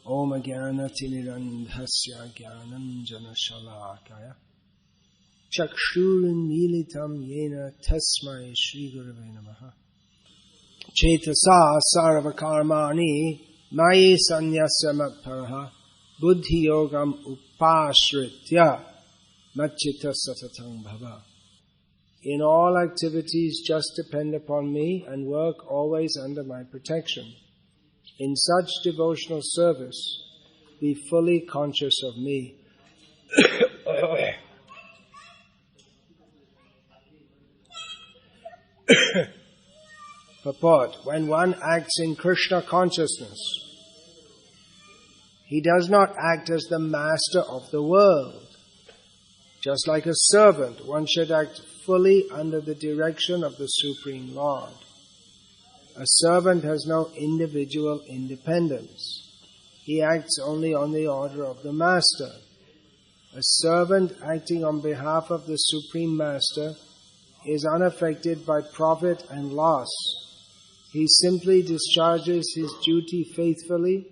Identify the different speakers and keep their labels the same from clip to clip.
Speaker 1: Om Jnanatirandhasya Jnananjana Shalakaya Chakshurunmilitam Yena Tasmai Shri Gurave Namaha Chetasa Sarvakarmani Mayi Sanyasya Matparaha Buddhi Yogam Upashritya Machita Satatang Bhava. In all activities just depend upon me and work always under my protection. In such devotional service, be fully conscious of me. Purport: when one acts in Krishna consciousness, he does not act as the master of the world. Just like a servant, one should act fully under the direction of the Supreme Lord. A servant has no individual independence. He acts only on the order of the Master. A servant acting on behalf of the Supreme Master is unaffected by profit and loss. He simply discharges his duty faithfully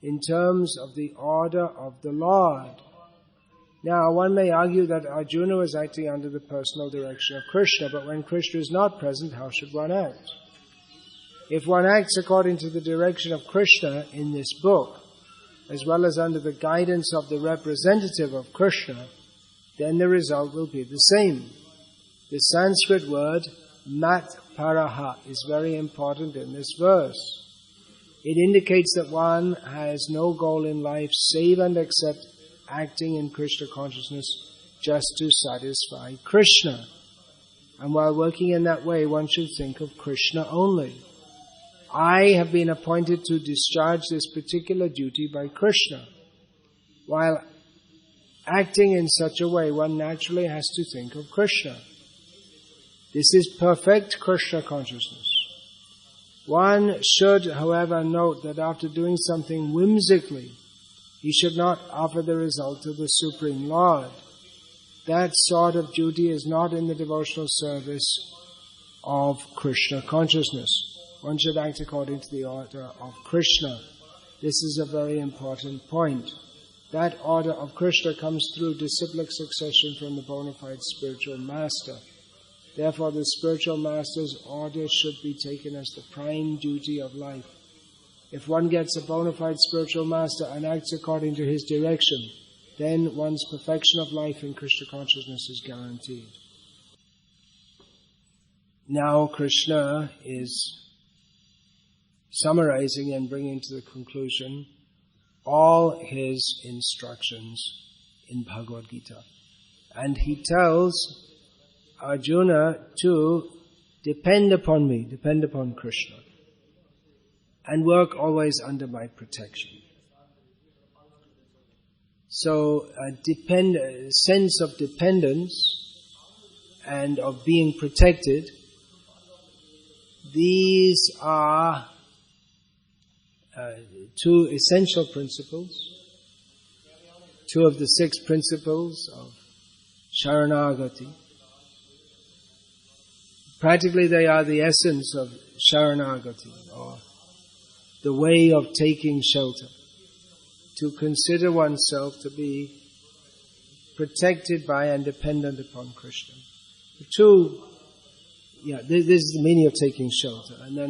Speaker 1: in terms of the order of the Lord. Now, one may argue that Arjuna was acting under the personal direction of Krishna, but when Krishna is not present, how should one act? If one acts according to the direction of Krishna in this book, as well as under the guidance of the representative of Krishna, then the result will be the same. The Sanskrit word matparaha is very important in this verse. It indicates that one has no goal in life save and except acting in Krishna consciousness just to satisfy Krishna. And while working in that way, one should think of Krishna only. I have been appointed to discharge this particular duty by Krishna. While acting in such a way, one naturally has to think of Krishna. This is perfect Krishna consciousness. One should, however, note that after doing something whimsically, he should not offer the result to the Supreme Lord. That sort of duty is not in the devotional service of Krishna consciousness. One should act according to the order of Krishna. This is a very important point. That order of Krishna comes through disciplic succession from the bona fide spiritual master. Therefore, the spiritual master's order should be taken as the prime duty of life. If one gets a bona fide spiritual master and acts according to his direction, then one's perfection of life in Krishna consciousness is guaranteed. Now Krishna is summarizing and bringing to the conclusion all his instructions in Bhagavad Gita. And he tells Arjuna to depend upon me, depend upon Krishna, and work always under my protection. So a sense of dependence and of being protected, these are two essential principles, two of the 6 principles of Sharanagati. Practically they are the essence of Sharanagati, or the way of taking shelter. To consider oneself to be protected by and dependent upon Krishna. This is the meaning of taking shelter. And then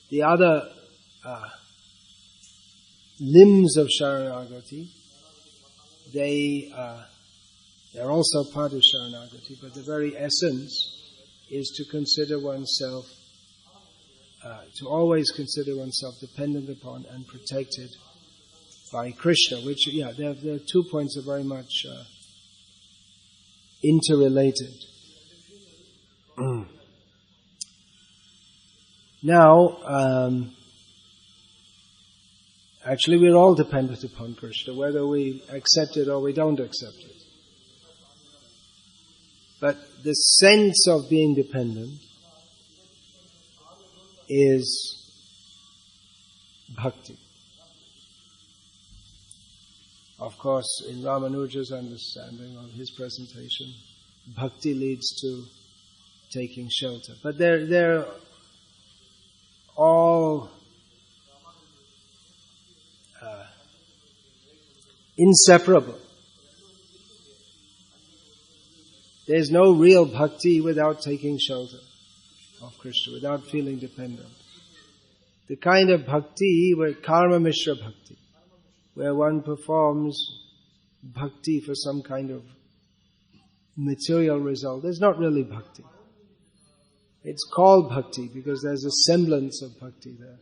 Speaker 1: the other limbs of Sharanagati, they're also part of Sharanagati, but the very essence is to consider oneself, to always consider oneself dependent upon and protected by Krishna, which, there are 2 points that are very much interrelated. Now, actually we're all dependent upon Krishna, whether we accept it or we don't accept it. But the sense of being dependent is bhakti. Of course, in Ramanuja's understanding of his presentation, bhakti leads to taking shelter. But they're all inseparable. There's no real bhakti without taking shelter of Krishna, without feeling dependent. The kind of bhakti where karma mishra bhakti, where one performs bhakti for some kind of material result, there's not really bhakti. It's called bhakti because there's a semblance of bhakti there.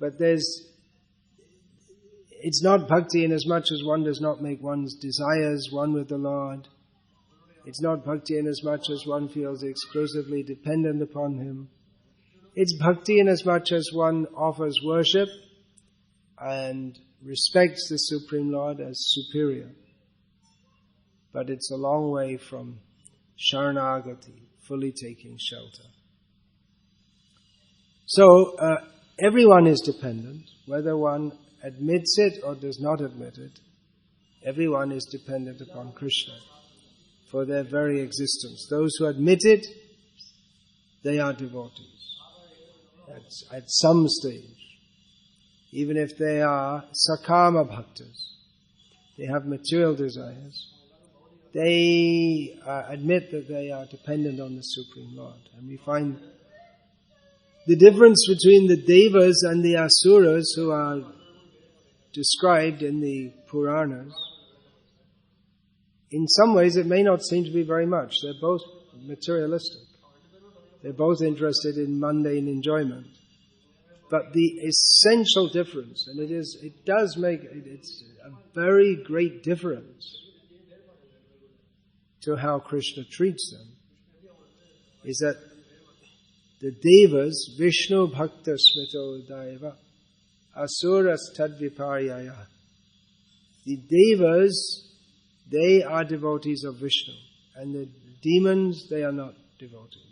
Speaker 1: But it's not bhakti in as much as one does not make one's desires one with the Lord. It's not bhakti in as much as one feels exclusively dependent upon Him. It's bhakti in as much as one offers worship and respects the Supreme Lord as superior. But it's a long way from sharanagati, fully taking shelter. So, everyone is dependent, whether one admits it or does not admit it. Everyone is dependent upon Krishna for their very existence. Those who admit it, they are devotees. At some stage, even if they are sakama bhaktas, they have material desires, they admit that they are dependent on the Supreme Lord. And we find the difference between the devas and the asuras who are described in the Puranas. In some ways it may not seem to be very much. They're both materialistic. They're both interested in mundane enjoyment. But the essential difference, and it's a very great difference to how Krishna treats them, is that the devas, Vishnu bhakta smito daiva, asuras tadviparyaya. The devas, they are devotees of Vishnu, and the demons, they are not devotees.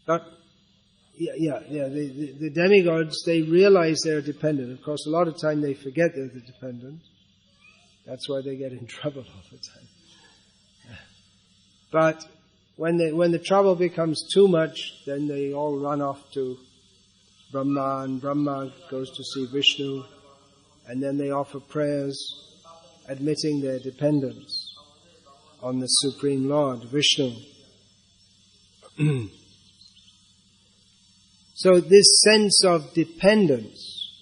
Speaker 1: But the demigods, they realize they're dependent. Of course, a lot of time they forget they're dependent. That's why they get in trouble all the time. But when the trouble becomes too much, then they all run off to Brahma, and Brahma goes to see Vishnu, and then they offer prayers admitting their dependence on the Supreme Lord, Vishnu. So this sense of dependence,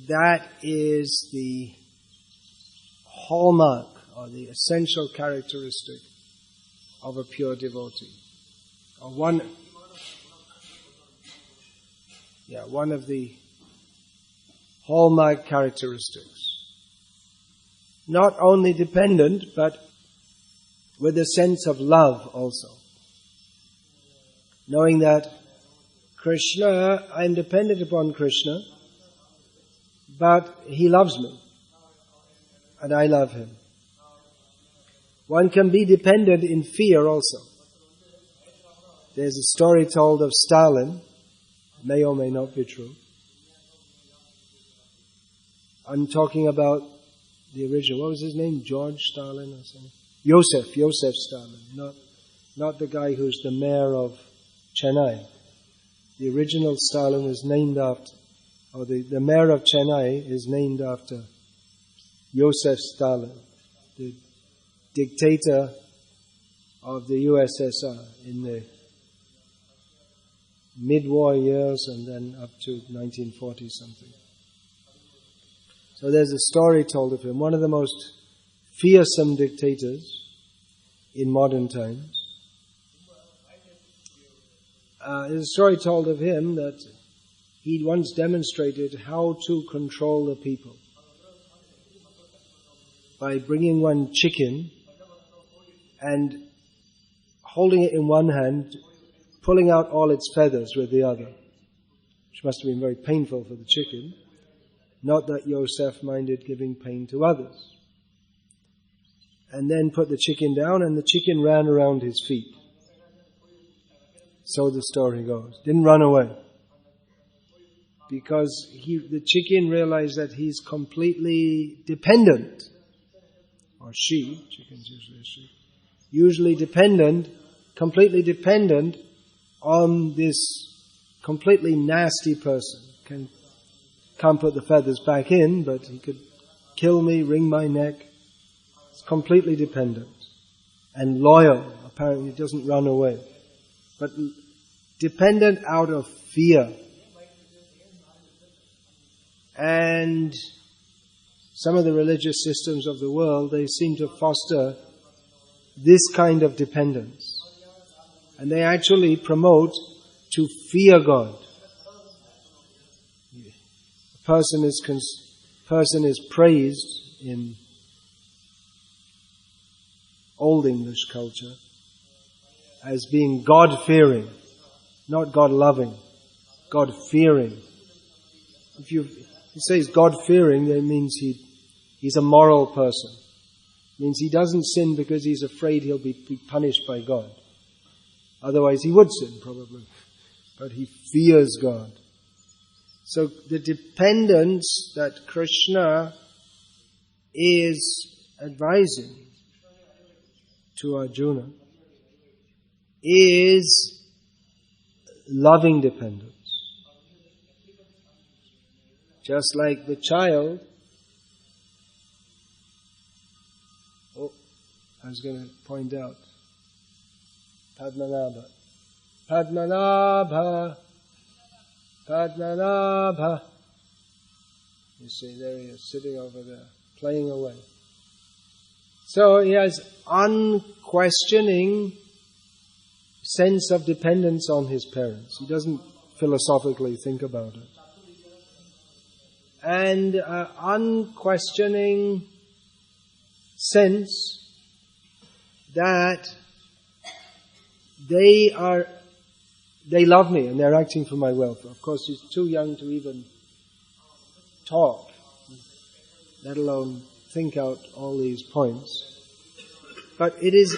Speaker 1: that is the hallmark or the essential characteristic of a pure devotee. Or one of the hallmark characteristics. Not only dependent, but with a sense of love also. Knowing that Krishna, I am dependent upon Krishna, but He loves me, and I love Him. One can be dependent in fear also. There's a story told of Stalin, may or may not be true. I'm talking about the original, what was his name? George Stalin or something? Joseph Stalin, not the guy who's the mayor of Chennai. The original Stalin was named after, or the mayor of Chennai is named after Joseph Stalin, the dictator of the USSR in the mid-war years and then up to 1940 something. So there's a story told of him, one of the most fearsome dictators in modern times. There's a story told of him that he once demonstrated how to control the people by bringing one chicken and holding it in one hand, pulling out all its feathers with the other, which must have been very painful for the chicken. Not that Yosef minded giving pain to others. And then put the chicken down, and the chicken ran around his feet. So the story goes. Didn't run away. Because the chicken realized that he's completely dependent. Or she, chickens usually a she. Usually dependent, completely dependent on this completely nasty person, can't put the feathers back in, but he could kill me, wring my neck. It's completely dependent. And loyal. Apparently he doesn't run away. But dependent out of fear. And some of the religious systems of the world, they seem to foster this kind of dependence. And they actually promote to fear God. A person is praised in Old English culture as being God-fearing, not God-loving, God-fearing. If he says God-fearing, that means he's a moral person. It means he doesn't sin because he's afraid he'll be punished by God. Otherwise he would sin, probably. But he fears God. So the dependence that Krishna is advising to Arjuna is loving dependence. Just like the child. I was going to point out Padmanabha. Padmanabha. Padmanabha. You see, there he is, sitting over there, playing away. So he has unquestioning sense of dependence on his parents. He doesn't philosophically think about it. And unquestioning sense that they love me and they're acting for my welfare. Of course, he's too young to even talk, let alone think out all these points. But it is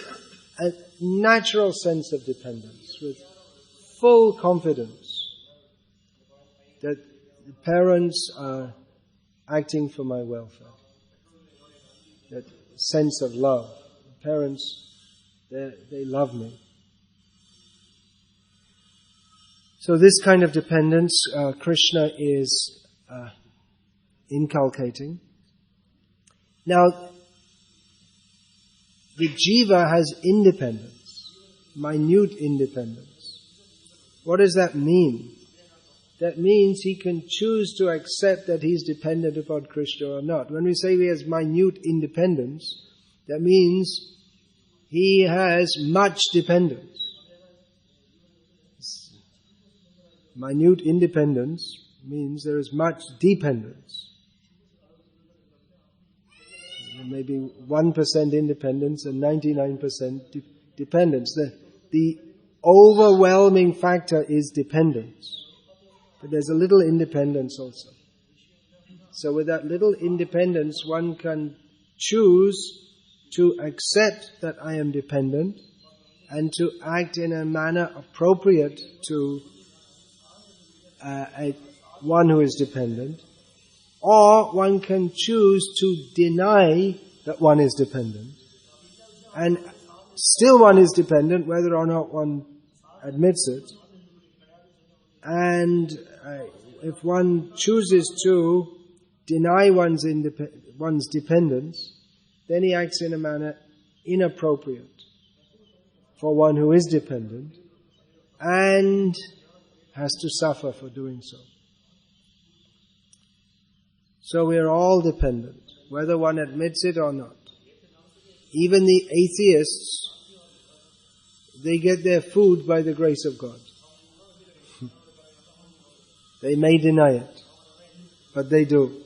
Speaker 1: a natural sense of dependence with full confidence that the parents are acting for my welfare. That sense of love. The parents, they love me. So this kind of dependence Krishna is inculcating. Now, the jiva has independence, minute independence. What does that mean? That means he can choose to accept that he's dependent upon Krishna or not. When we say he has minute independence, that means he has much dependence. Minute independence means there is much dependence. Maybe 1% independence and 99% dependence. The overwhelming factor is dependence. But there's a little independence also. So with that little independence, one can choose to accept that I am dependent and to act in a manner appropriate to one who is dependent. Or one can choose to deny that one is dependent. And still one is dependent whether or not one admits it. And if one chooses to deny one's dependence, then he acts in a manner inappropriate for one who is dependent and has to suffer for doing so. So we are all dependent, whether one admits it or not. Even the atheists, they get their food by the grace of God. They may deny it, but they do.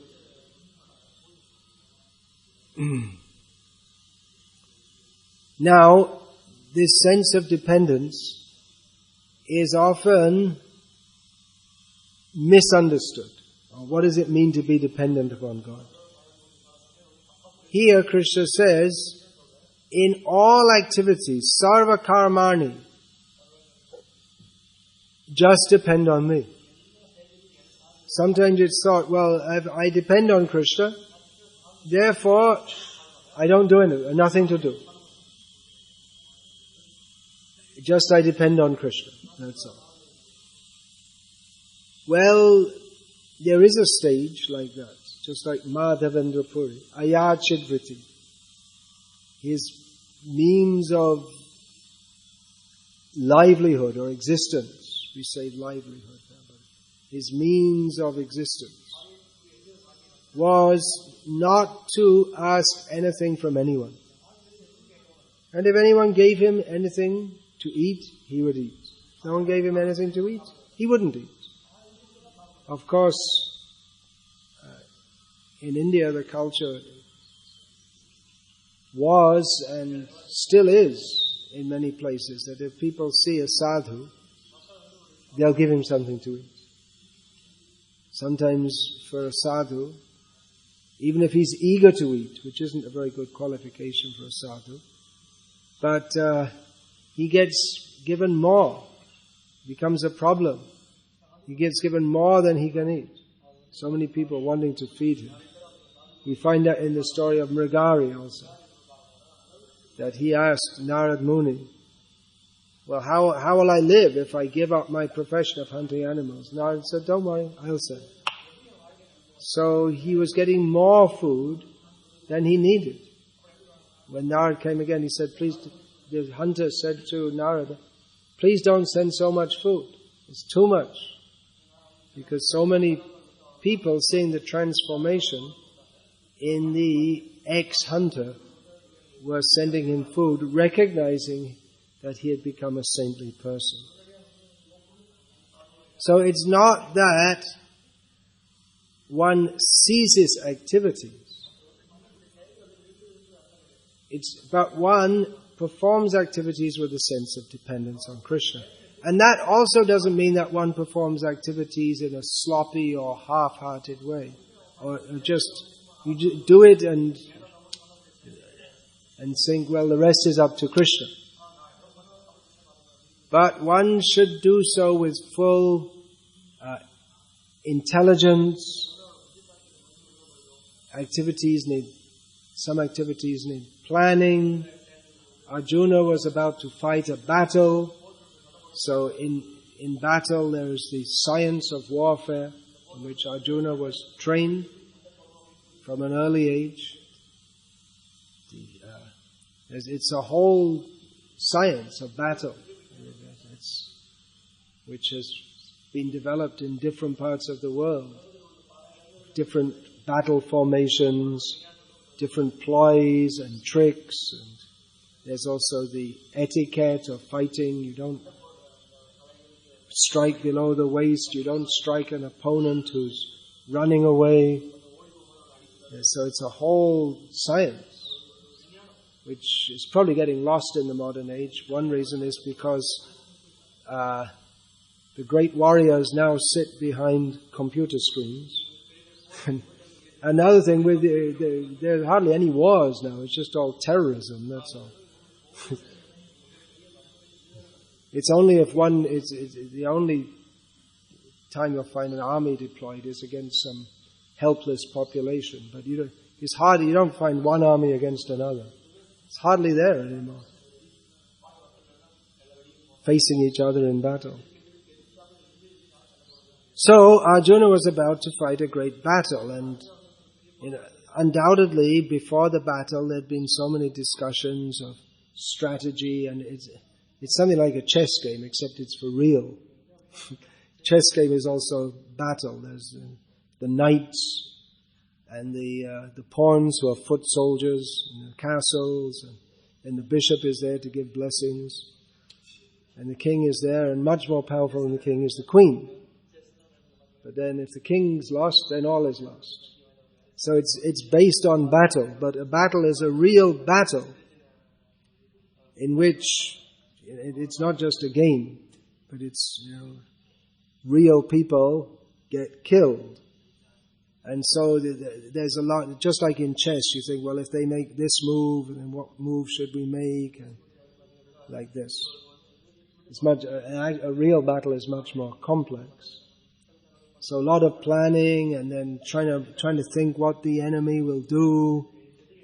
Speaker 1: Now, this sense of dependence is often misunderstood. What does it mean to be dependent upon God? Here Krishna says, in all activities, sarva karmani, just depend on me. Sometimes it's thought, well, I depend on Krishna, therefore I don't do anything, nothing to do. Just I depend on Krishna, that's all. Well, there is a stage like that, just like Madhavendra Puri, Ayachidvriti. His means of livelihood or existence, we say livelihood, but his means of existence was not to ask anything from anyone. And if anyone gave him anything to eat, he would eat. If no one gave him anything to eat, he wouldn't eat. Of course, in India the culture was and still is in many places that if people see a sadhu, they'll give him something to eat. Sometimes for a sadhu, even if he's eager to eat, which isn't a very good qualification for a sadhu, but he gets given more. It becomes a problem. He gets given more than he can eat. So many people wanting to feed him. We find that in the story of Mrigari also, that he asked Narad Muni, well, how will I live if I give up my profession of hunting animals? Narad said, don't worry, I'll send. So he was getting more food than he needed. When Narad came again, he said, please, the hunter said to Narada, please don't send so much food. It's too much. Because so many people seeing the transformation in the ex-hunter were sending him food, recognizing that he had become a saintly person. So it's not that one ceases activities. But one performs activities with a sense of dependence on Krishna. And that also doesn't mean that one performs activities in a sloppy or half-hearted way. Or just, you do it and think, well, the rest is up to Krishna. But one should do so with full intelligence. Some activities need planning. Arjuna was about to fight a battle. So in battle there is the science of warfare in which Arjuna was trained from an early age. It's a whole science of battle which has been developed in different parts of the world. Different battle formations, different ploys and tricks. And there's also the etiquette of fighting. You don't strike below the waist. You don't strike an opponent who's running away. So it's a whole science, which is probably getting lost in the modern age. One reason is because the great warriors now sit behind computer screens. And another thing, there are hardly any wars now. It's just all terrorism, that's all. It's only if it's the only time you'll find an army deployed is against some helpless population. But you don't find one army against another. It's hardly there anymore. Facing each other in battle. So Arjuna was about to fight a great battle, and undoubtedly before the battle there had been so many discussions of strategy, and it's something like a chess game, except it's for real. Chess game is also battle. There's the knights and the pawns who are foot soldiers in the castles, and the bishop is there to give blessings, and the king is there, and much more powerful than the king is the queen. But then if the king's lost, then all is lost. So it's based on battle, but a battle is a real battle in which it's not just a game, but it's, real people get killed. And so there's a lot, just like in chess, you think, well, if they make this move, then what move should we make? And like this. A real battle is much more complex. So a lot of planning, and then trying to think what the enemy will do,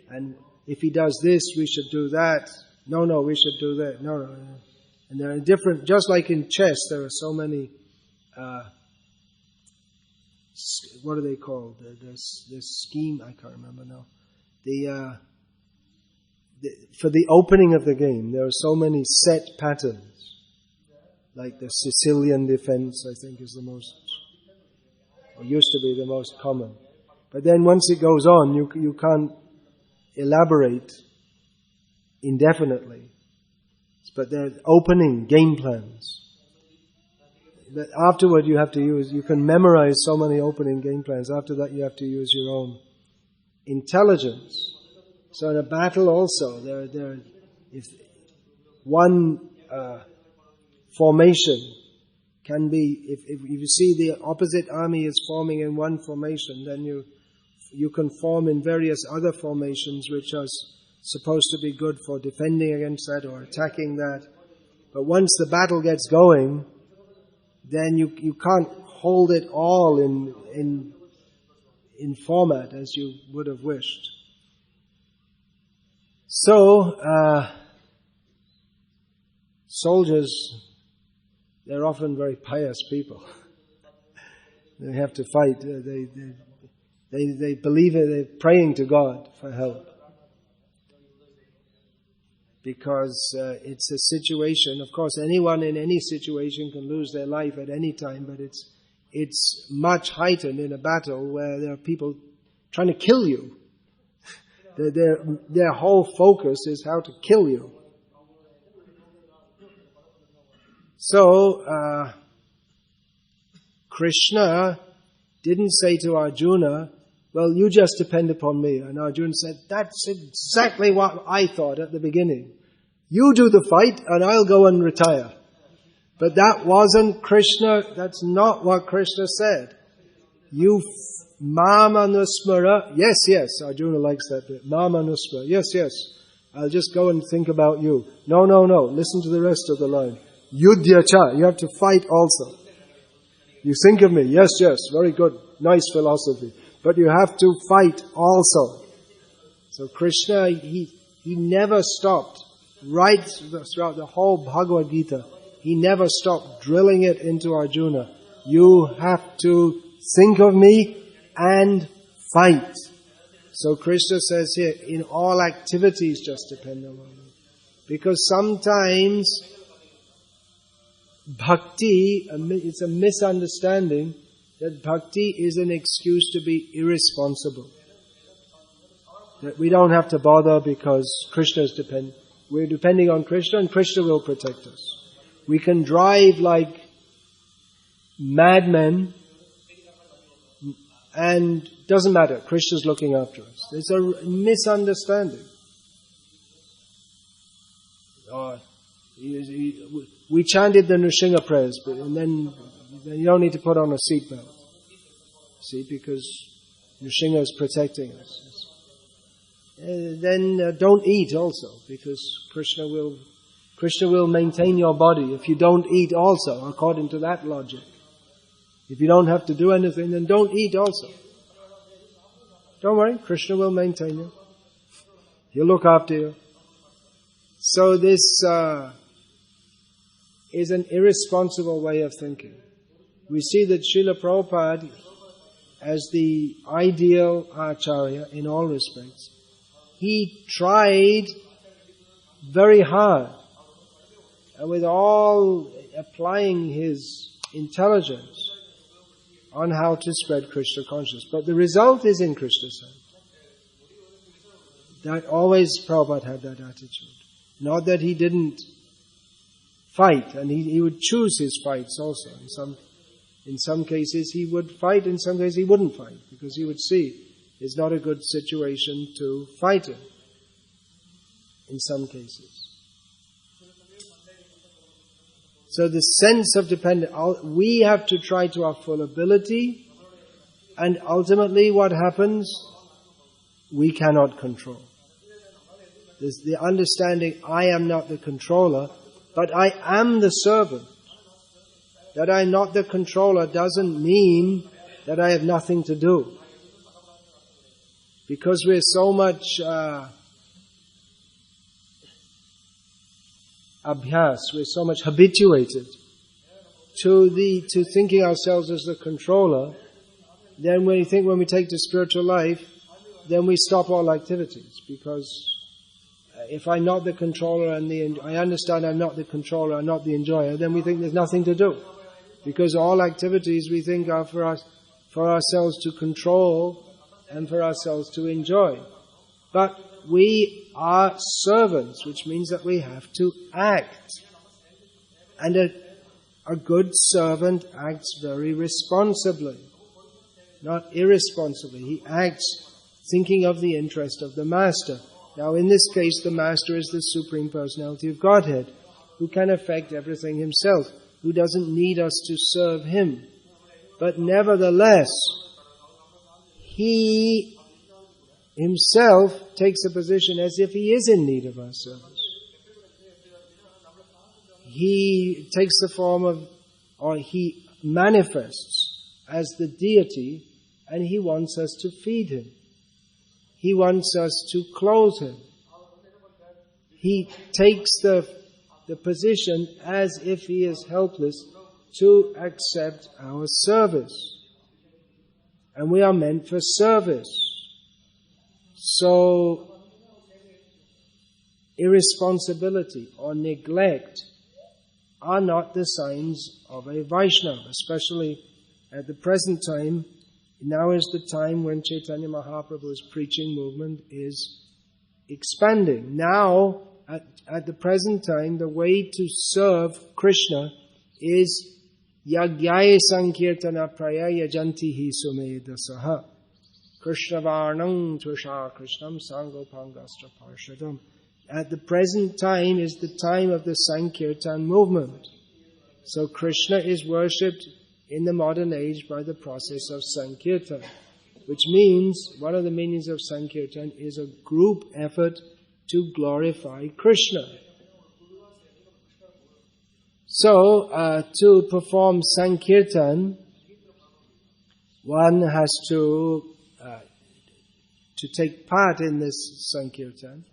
Speaker 1: and if he does this, we should do that. No, we should do that. No. And there are different, just like in chess, there are so many what are they called? This scheme, I can't remember now. For the opening of the game, there are so many set patterns. Like the Sicilian defense, I think, is the most, or used to be the most common. But then once it goes on, you can't elaborate indefinitely. But they're opening game plans. But afterward you can memorize so many opening game plans. After that you have to use your own intelligence. So in a battle also, if one formation can be, if you see the opposite army is forming in one formation, then you can form in various other formations which are supposed to be good for defending against that or attacking that. But once the battle gets going, then you can't hold it all in format as you would have wished. So, soldiers, they're often very pious people. They have to fight. They believe it. They're praying to God for help. Because it's a situation, of course, anyone in any situation can lose their life at any time, but it's much heightened in a battle where there are people trying to kill you. Their whole focus is how to kill you. So, Krishna didn't say to Arjuna, well, you just depend upon me. And Arjuna said, that's exactly what I thought at the beginning. You do the fight and I'll go and retire. But that wasn't Krishna, that's not what Krishna said. You Mama Nusmara, yes, Arjuna likes that bit. Mama Nusmara, yes, I'll just go and think about you. No, listen to the rest of the line. Yudhyacha, you have to fight also. You think of me, yes, very good, nice philosophy. But you have to fight also. So Krishna, he never stopped, right throughout the whole Bhagavad Gita, he never stopped drilling it into Arjuna. You have to think of me and fight. So Krishna says here, in all activities just depend on me. Because sometimes bhakti, it's a misunderstanding that bhakti is an excuse to be irresponsible. That we don't have to bother because we're depending on Krishna and Krishna will protect us. We can drive like madmen and doesn't matter, Krishna's looking after us. It's a misunderstanding. We chanted the Nrsimha prayers, and then you don't need to put on a seatbelt. See, because Nrsimha is protecting us. Then don't eat also, because Krishna will maintain your body if you don't eat also, according to that logic. If you don't have to do anything, then don't eat also. Don't worry, Krishna will maintain you. He'll look after you. So this is an irresponsible way of thinking. We see that Srila Prabhupada, as the ideal Acharya in all respects, he tried very hard, with all applying his intelligence on how to spread Krishna consciousness. But the result is in Krishna's hand. That always Prabhupada had that attitude. Not that he didn't fight, and he would choose his fights also. In some cases he would fight, in some cases he wouldn't fight, because he would see it's not a good situation to fight in some cases. So the sense of dependence, we have to try to our full ability, and ultimately what happens, we cannot control. There's the understanding, I am not the controller, but I am the servant. That I'm not the controller doesn't mean that I have nothing to do. Because we're so much abhyas, we're so much habituated to thinking ourselves as the controller, then when we take to spiritual life, then we stop all activities, because if I'm not the controller and I understand I'm not the controller, I'm not the enjoyer, then we think there's nothing to do. Because all activities we think are for ourselves to control and for ourselves to enjoy. But we are servants, which means that we have to act. And a good servant acts very responsibly, not irresponsibly. He acts thinking of the interest of the Master. Now in this case, the Master is the Supreme Personality of Godhead, who can affect everything himself, who doesn't need us to serve him. But nevertheless, he himself takes a position as if he is in need of our service. He takes the form of, or he manifests as the deity, and he wants us to feed him. He wants us to clothe him. He takes the position as if he is helpless to accept our service. And we are meant for service. So, irresponsibility or neglect are not the signs of a Vaishnava, especially at the present time. Now is the time when Chaitanya Mahaprabhu's preaching movement is expanding. Now, at the present time, the way to serve Krishna is Yagyaya Sankirtana Praya Yajantihi Sumedasaha Krishna Varnam Tvasha Krishnam Sangopangastra Parshadam. At the present time is the time of the Sankirtan movement. So Krishna is worshipped in the modern age by the process of Sankirtan, which means, one of the meanings of Sankirtan is a group effort to glorify Krishna. So, to perform Sankirtan, one has to take part in this Sankirtan.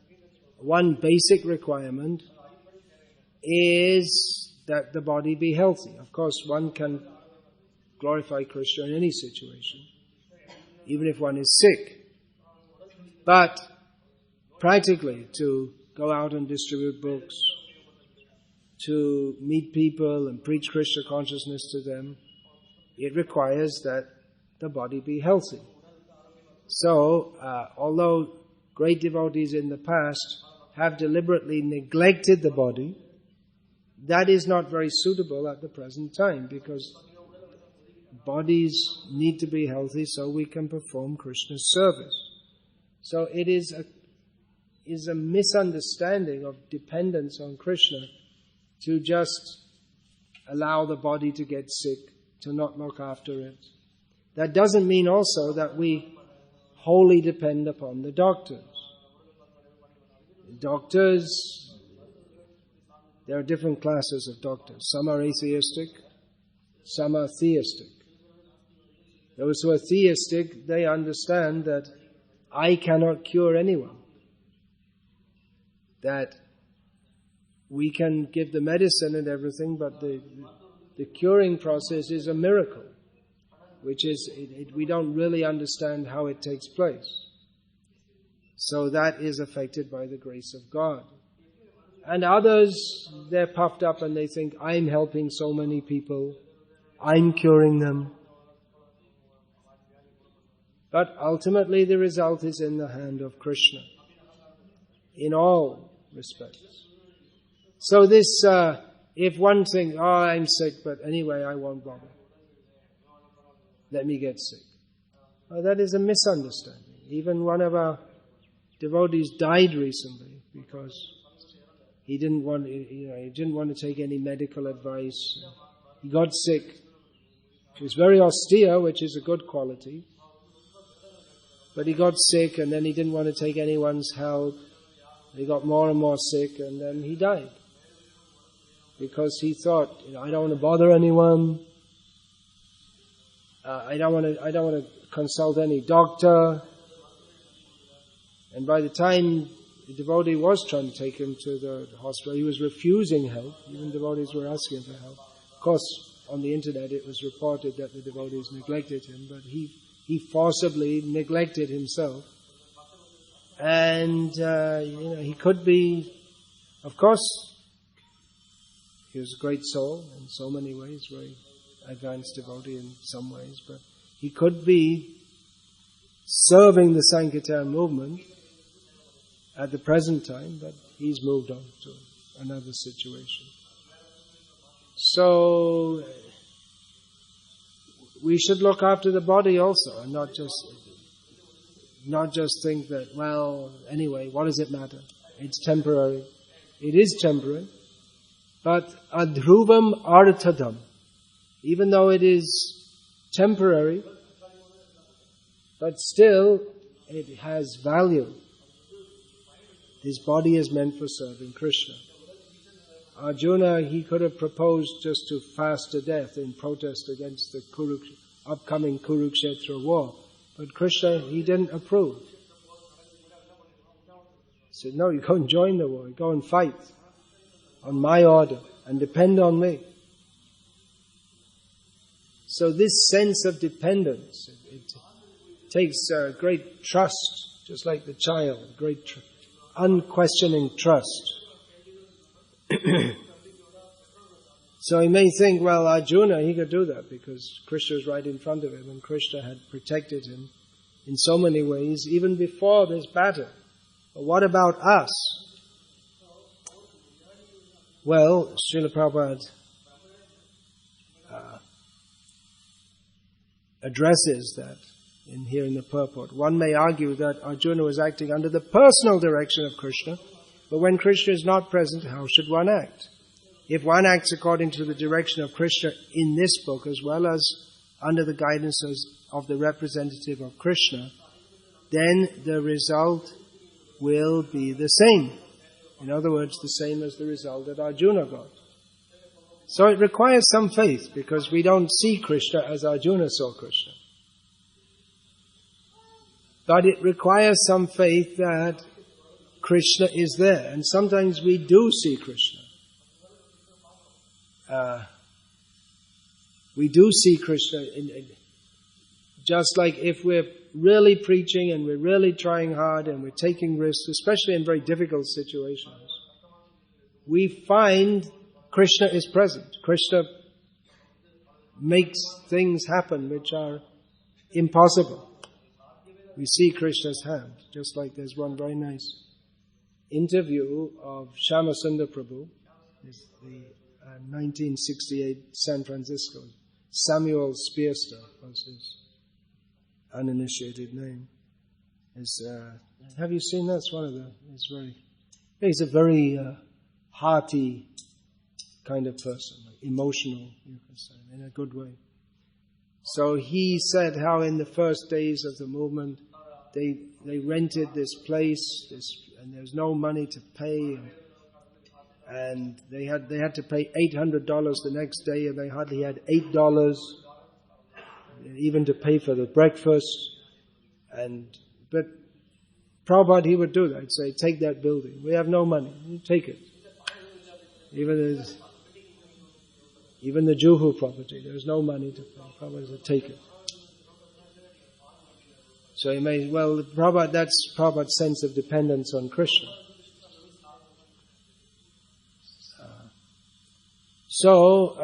Speaker 1: One basic requirement is that the body be healthy. Of course, one can glorify Krishna in any situation, even if one is sick. But practically, to go out and distribute books, to meet people and preach Krishna consciousness to them, it requires that the body be healthy. So, although great devotees in the past have deliberately neglected the body, that is not very suitable at the present time, because bodies need to be healthy so we can perform Krishna's service. So it is a misunderstanding of dependence on Krishna to just allow the body to get sick, to not look after it. That doesn't mean also that we wholly depend upon the doctors. Doctors, there are different classes of doctors. Some are atheistic, some are theistic. Those who are theistic, they understand that I cannot cure anyone. That we can give the medicine and everything, but the curing process is a miracle, which is, we don't really understand how it takes place. So that is affected by the grace of God. And others, they're puffed up and they think, I'm helping so many people, I'm curing them. But ultimately the result is in the hand of Krishna, in all respects. So this, if one thinks, oh, I'm sick, but anyway, I won't bother. Let me get sick. Well, that is a misunderstanding. Even one of our devotees died recently because he didn't want to take any medical advice. He got sick. He was very austere, which is a good quality. But he got sick, and then he didn't want to take anyone's help. He got more and more sick, and then he died. Because he thought, I don't want to bother anyone. I don't want to consult any doctor. And by the time the devotee was trying to take him to the hospital, he was refusing help. Even devotees were asking for help. Of course, on the internet it was reported that the devotees neglected him, but he he forcibly neglected himself. And, he could be, of course, he was a great soul in so many ways, very advanced devotee in some ways, but he could be serving the Sankirtan movement at the present time, but he's moved on to another situation. So, we should look after the body also, and not just think that, well, anyway, what does it matter? It's temporary. It is temporary. But adhruvam arthadam, even though it is temporary, but still it has value. His body is meant for serving Krishna. Arjuna, he could have proposed just to fast to death in protest against the upcoming Kurukshetra war. But Krishna, he didn't approve. He said, no, you go and join the war. You go and fight on my order and depend on me. So this sense of dependence, it takes great trust, just like the child, great unquestioning trust. So he may think, well, Arjuna, he could do that because Krishna is right in front of him and Krishna had protected him in so many ways even before this battle. But what about us? Well, Srila Prabhupada addresses that here in the purport. One may argue that Arjuna was acting under the personal direction of Krishna, but when Krishna is not present, how should one act? If one acts according to the direction of Krishna in this book, as well as under the guidance of the representative of Krishna, then the result will be the same. In other words, the same as the result that Arjuna got. So it requires some faith, because we don't see Krishna as Arjuna saw Krishna. But it requires some faith that Krishna is there. And sometimes we do see Krishna. We do see Krishna, just like if we're really preaching and we're really trying hard and we're taking risks, especially in very difficult situations, we find Krishna is present. Krishna makes things happen which are impossible. We see Krishna's hand, just like there's one very nice interview of Shyamasundar Prabhu, the 1968 San Francisco. Samuel Spearster was his uninitiated name. Have you seen that? It's one of the. He's a very hearty kind of person, emotional, you could say, in a good way. So he said how in the first days of the movement, they rented this place, and there was no money to pay. And they had to pay $800 the next day, and they hardly had $8 even to pay for the breakfast. But Prabhupada, he would do that. He'd say, take that building. We have no money. You take it. Even the Juhu property, there's no money to pay. Prabhupada said, take it. So that's Prabhupada's sense of dependence on Krishna. So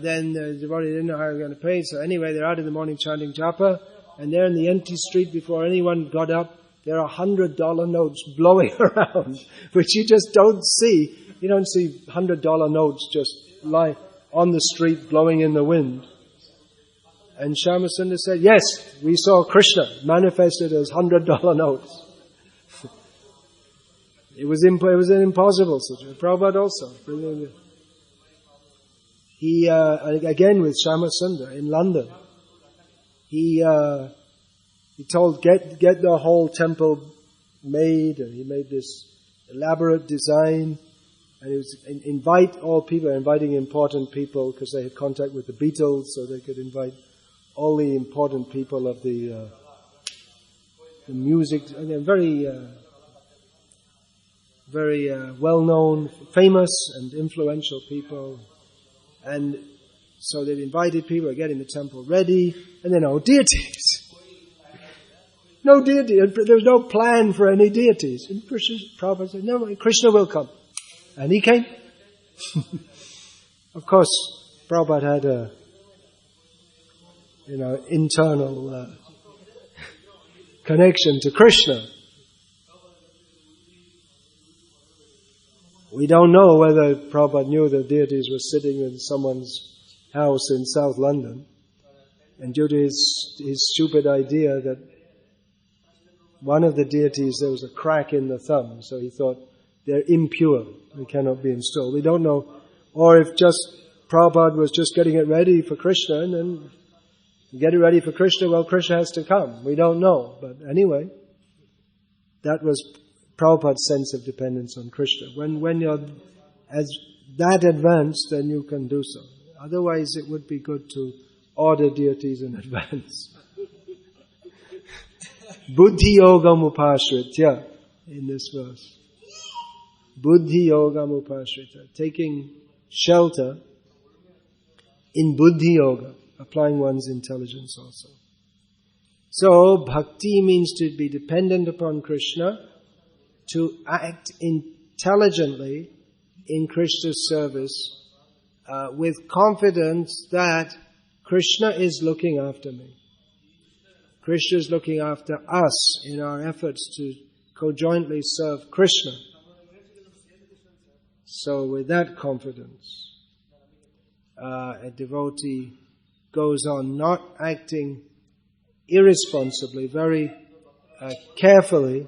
Speaker 1: then the devotee didn't know how they were going to pay. So anyway, they're out in the morning chanting japa, and there in the empty street before anyone got up, there are $100 notes blowing around, which you just don't see. You don't see $100 notes just lie on the street blowing in the wind. And Shyamasundar said, yes, we saw Krishna manifested as $100 notes. It was an impossible situation. Prabhupada also. He, again with Shyamasundar in London, he told, get the whole temple made, and he made this elaborate design, and he was invite all people, inviting important people, because they had contact with the Beatles, so they could invite all the important people of the music, and they're very well-known, famous and influential people. And so they've invited people, are getting the temple ready, and then, oh deities, No deity. There was no plan for any deities. And Prabhupada said, no, Krishna will come. And he came. Of course, Prabhupada had a, internal connection to Krishna. We don't know whether Prabhupada knew that deities were sitting in someone's house in South London, and due to his stupid idea that one of the deities, there was a crack in the thumb, so he thought they're impure, they cannot be installed. We don't know, or if just Prabhupada was just getting it ready for Krishna, and then get it ready for Krishna, well, Krishna has to come. We don't know, but anyway, that was Prabhupada's sense of dependence on Krishna. When you're as that advanced, then you can do so. Otherwise, it would be good to order deities in advance. Buddhi yogam upashritya, in this verse. Buddhi yogam upashritya, taking shelter in buddhi yoga, applying one's intelligence also. So, bhakti means to be dependent upon Krishna, to act intelligently in Krishna's service, with confidence that Krishna is looking after me. Krishna is looking after us in our efforts to conjointly serve Krishna. So with that confidence, a devotee goes on not acting irresponsibly, very carefully,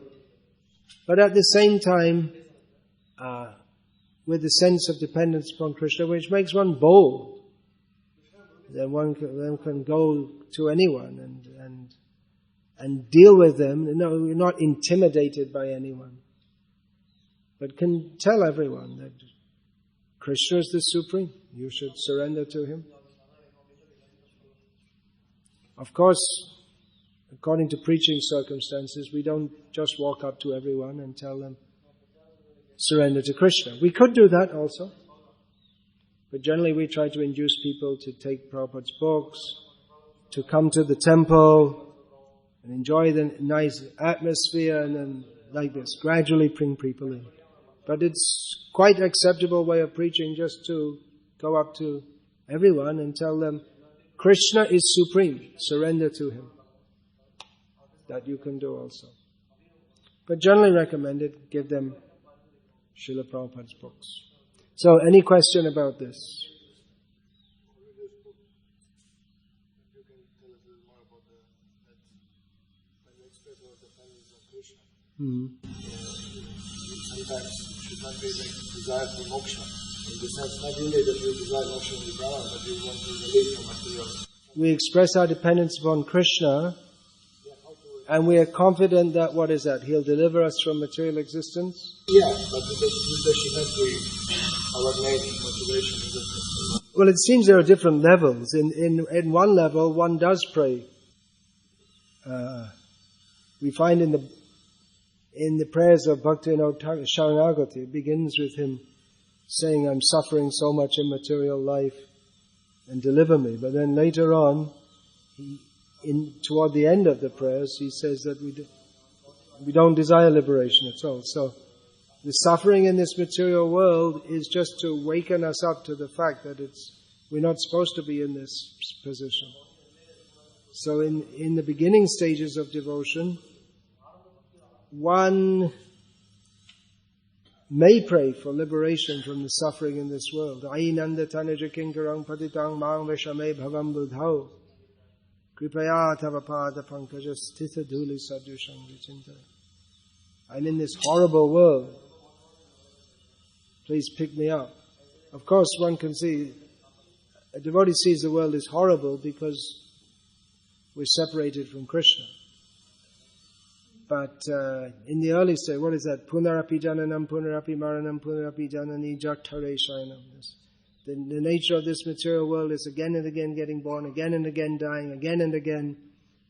Speaker 1: but at the same time with a sense of dependence upon Krishna, which makes one bold. Then one can go to anyone and deal with them. No, you're not intimidated by anyone, but can tell everyone that Krishna is the Supreme. You should surrender to Him. Of course, according to preaching circumstances, we don't just walk up to everyone and tell them, surrender to Krishna. We could do that also. But generally we try to induce people to take Prabhupada's books, to come to the temple and enjoy the nice atmosphere, and then like this, gradually bring people in. But it's quite acceptable way of preaching just to go up to everyone and tell them, Krishna is supreme, surrender to Him. That you can do also. But generally recommended, give them Srila Prabhupada's books. So, any question about this?
Speaker 2: Sometimes should not be like desire for moksha. In the sense, not really that you desire moksha in the Brahman, but you want to release from material.
Speaker 1: We express our dependence upon Krishna, and we are confident that, what is that? He'll deliver us from material existence?
Speaker 2: Yeah, but does she not be our main motivation?
Speaker 1: Well, it seems there are different levels. In one level, one does pray. We find in the prayers of Bhaktivinoda Sharanagati, it begins with him saying, I'm suffering so much in material life, and deliver me. But then later on, toward the end of the prayers, he says that we don't desire liberation at all. So the suffering in this material world is just to waken us up to the fact that we're not supposed to be in this position. So in the beginning stages of devotion, one may pray for liberation from the suffering in this world. Ainanda tanaja kinkarang patitang mang veshame bhavam buddhau kripaya tava pada pankaja stitha dhuli sadusham vichinta. I'm in this horrible world. Please pick me up. Of course, one can see, a devotee sees the world is horrible because we're separated from Krishna. But in the early stage, what is that? Punarapi jananam, punarapi maranam, punarapi janani jathare shayanam. The nature of this material world is again and again getting born, again and again dying, again and again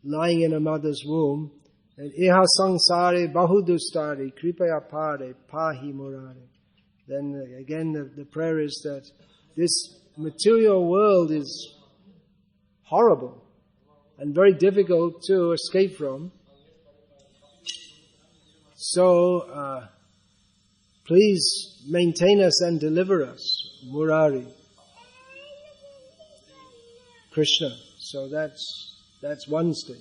Speaker 1: lying in a mother's womb. And iha sangsare bahudustari kripaya pare pahi murare. Then again the prayer is that this material world is horrible and very difficult to escape from. So, please maintain us and deliver us, Murari, Krishna. So that's one stage.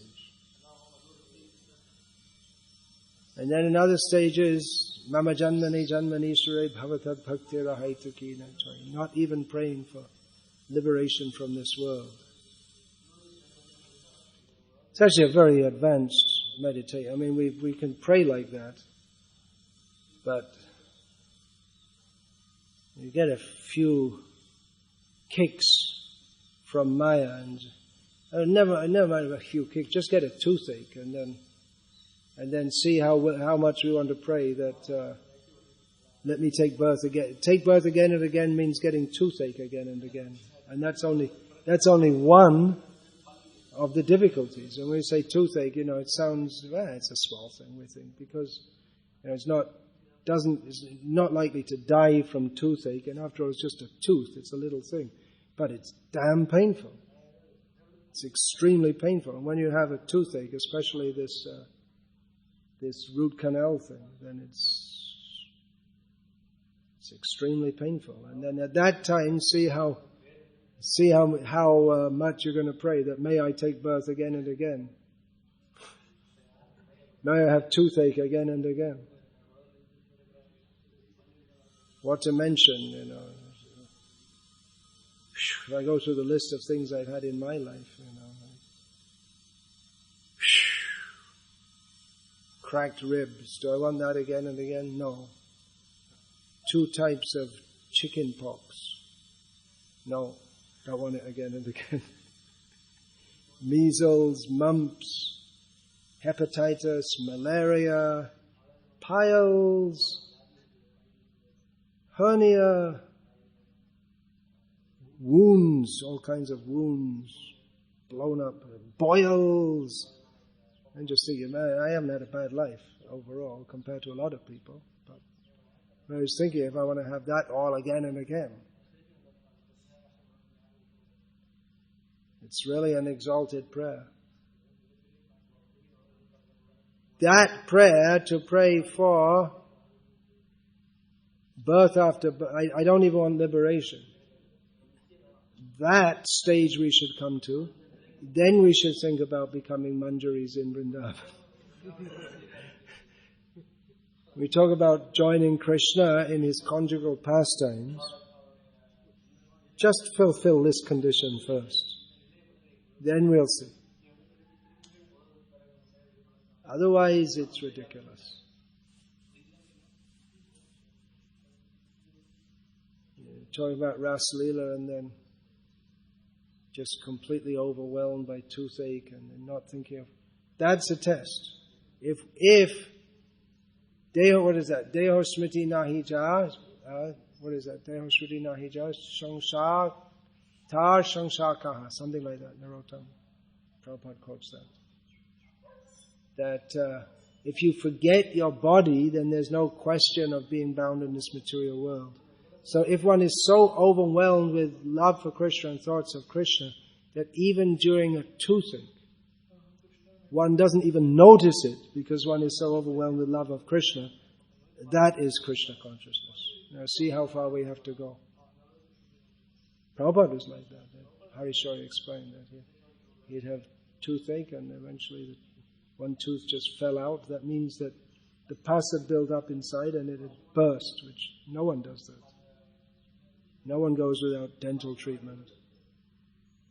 Speaker 1: And then another stage is Mama Janmani Janmani Sure Bhavatad Bhakti Rahaitukina. Not even praying for liberation from this world. It's actually a very advanced meditation. I mean, we can pray like that, but you get a few kicks from Maya, and never mind a few kicks. Just get a toothache, and then see how much we want to pray that let me take birth again. Take birth again and again means getting toothache again and again, and that's only one of the difficulties. And when we say toothache, it sounds it's a small thing, we think, because it's not likely to die from toothache, and after all, it's just a tooth. It's a little thing, but it's damn painful. It's extremely painful, and when you have a toothache, especially this root canal thing, then it's extremely painful. And then at that time, see how much you're going to pray that may I take birth again and again. May I have toothache again and again. What to mention, if I go through the list of things I've had in my life, cracked ribs. Do I want that again and again? No. 2 types of chicken pox. No, don't want it again and again. Measles, mumps, hepatitis, malaria, piles, hernia, wounds, all kinds of wounds, blown up, boils. And just thinking, man, I haven't had a bad life overall compared to a lot of people. But I was thinking if I want to have that all again and again. It's really an exalted prayer. That prayer to pray for birth after birth, I don't even want liberation. That stage we should come to. Then we should think about becoming manjaris in Vrindavan. We talk about joining Krishna in his conjugal pastimes. Just fulfill this condition first. Then we'll see. Otherwise, it's ridiculous. Talk about Ras Leela and then just completely overwhelmed by toothache and not thinking of... That's a test. If Deho, what is that? Deho Smriti Nahi Ja, what is that? Deho Smriti Nahi Ja, Shangsha, Tar Shangsha Kaha, something like that, Narottam. Prabhupada quotes that. That if you forget your body, then there's no question of being bound in this material world. So if one is so overwhelmed with love for Krishna and thoughts of Krishna, that even during a toothache, one doesn't even notice it because one is so overwhelmed with love of Krishna, that is Krishna consciousness. Now see how far we have to go. Prabhupada was like that. Harishori explained that. He'd have toothache and eventually one tooth just fell out. That means that the pus had built up inside and it had burst, which no one does that. No one goes without dental treatment.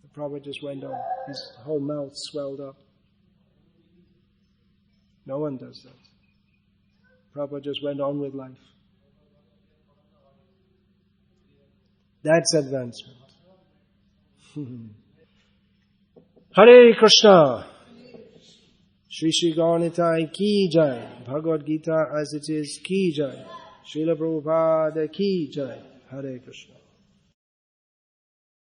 Speaker 1: The Prabhupada just went on. His whole mouth swelled up. No one does that. Prabhupada just went on with life. That's advancement. Hare Krishna. Shri Shri Gaunitai ki jai. Bhagavad Gita as it is ki jai. Srila Prabhupada ki jai. Hare Krishna.